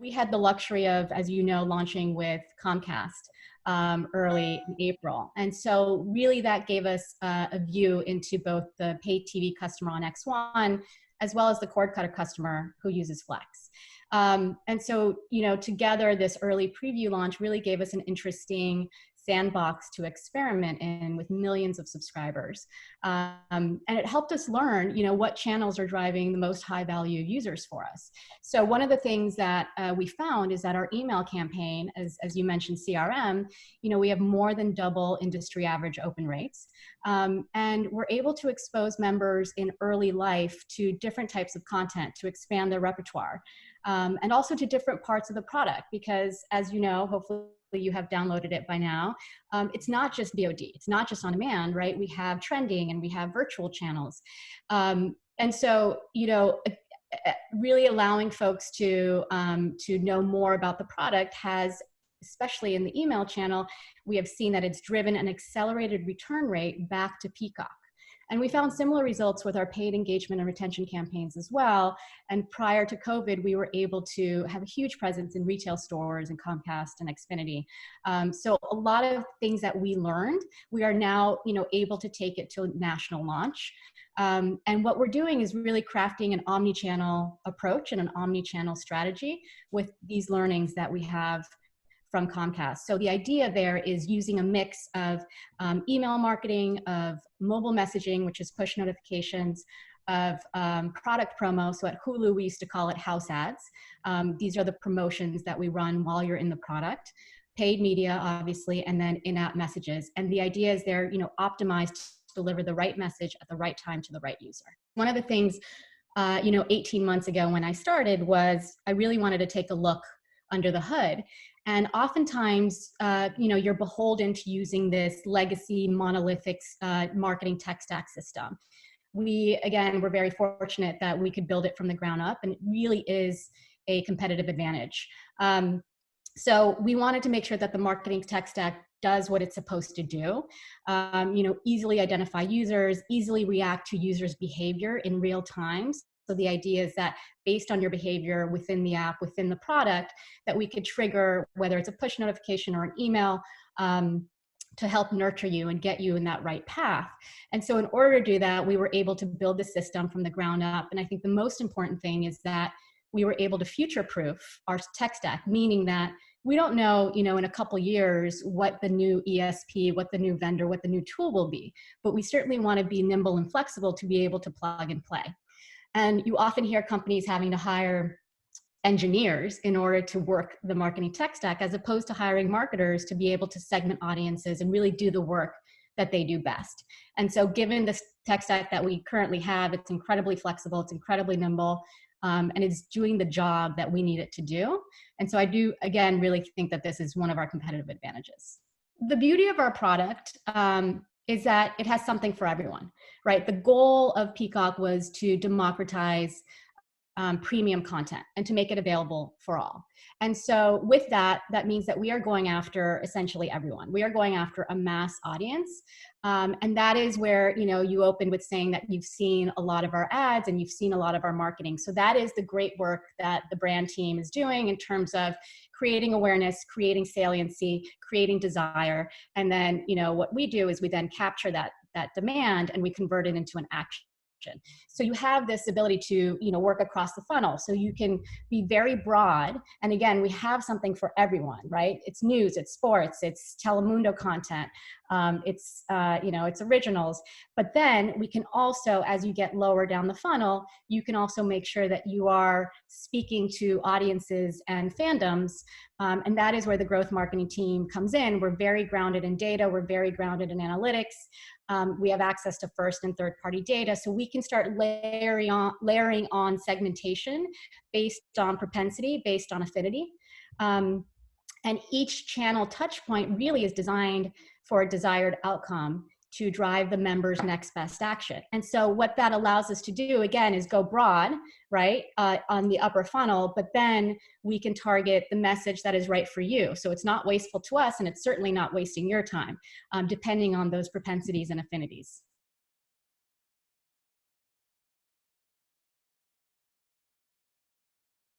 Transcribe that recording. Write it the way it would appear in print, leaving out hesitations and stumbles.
we had the luxury of, as you know, launching with Comcast early in April. And so really that gave us a view into both the paid TV customer on X1, as well as the cord cutter customer who uses Flex. And so, you know, together this early preview launch really gave us an interesting sandbox to experiment in with millions of subscribers. And it helped us learn, you know, what channels are driving the most high value users for us. So one of the things that we found is that our email campaign, as you mentioned, CRM, you know, we have more than double industry average open rates. And we're able to expose members in early life to different types of content to expand their repertoire. And also to different parts of the product, because as you know, hopefully you have downloaded it by now. It's not just VOD, it's not just on demand, right? We have trending and we have virtual channels. And so, you know, really allowing folks to know more about the product has, especially in the email channel, we have seen that it's driven an accelerated return rate back to Peacock. And we found similar results with our paid engagement and retention campaigns as well. And prior to COVID, we were able to have a huge presence in retail stores and Comcast and Xfinity. So a lot of things that we learned, we are now, you know, able to take it to national launch. And what we're doing is really crafting an omni-channel approach and an omni-channel strategy with these learnings that we have from Comcast. So the idea there is using a mix of email marketing, of mobile messaging, which is push notifications, of product promo. So at Hulu, we used to call it house ads. These are the promotions that we run while you're in the product. Paid media, obviously, and then in-app messages. And the idea is they're, you know, optimized to deliver the right message at the right time to the right user. One of the things, you know, 18 months ago when I started was I really wanted to take a look under the hood. And oftentimes, you know, you're beholden to using this legacy monolithic marketing tech stack system. We, again, we're very fortunate that we could build it from the ground up, and it really is a competitive advantage. So we wanted to make sure that the marketing tech stack does what it's supposed to do. You know, easily identify users, easily react to users' behavior in real time. So the idea is that based on your behavior within the app, within the product, that we could trigger, whether it's a push notification or an email, to help nurture you and get you in that right path. And so in order to do that, we were able to build the system from the ground up. And I think the most important thing is that we were able to future-proof our tech stack, meaning that we don't know, you know, in a couple years what the new ESP, what the new vendor, what the new tool will be. But we certainly want to be nimble and flexible to be able to plug and play. And you often hear companies having to hire engineers in order to work the marketing tech stack, as opposed to hiring marketers to be able to segment audiences and really do the work that they do best. And so given the tech stack that we currently have, it's incredibly flexible, it's incredibly nimble, and it's doing the job that we need it to do. And so I do, again, really think that this is one of our competitive advantages. The beauty of our product is that it has something for everyone, right? The goal of Peacock was to democratize premium content and to make it available for all. And so with that, that means that we are going after essentially everyone. We are going after a mass audience. And that is where, you know, you opened with saying that you've seen a lot of our ads and you've seen a lot of our marketing. So that is the great work that the brand team is doing in terms of creating awareness, creating saliency, creating desire. And then, you know, what we do is we then capture that demand and we convert it into an action. So you have this ability to, you know, work across the funnel. So you can be very broad. And again, we have something for everyone, right? It's news, it's sports, it's Telemundo content, it's, you know, it's originals. But then we can also, as you get lower down the funnel, you can also make sure that you are speaking to audiences and fandoms. And that is where the growth marketing team comes in. We're very grounded in data. We're very grounded in analytics. We have access to first and third party data. So we can start layering on segmentation based on propensity, based on affinity. And each channel touch point really is designed for a desired outcome to drive the member's next best action. And so what that allows us to do, again, is go broad, right, on the upper funnel, but then we can target the message that is right for you. So it's not wasteful to us, and it's certainly not wasting your time, depending on those propensities and affinities.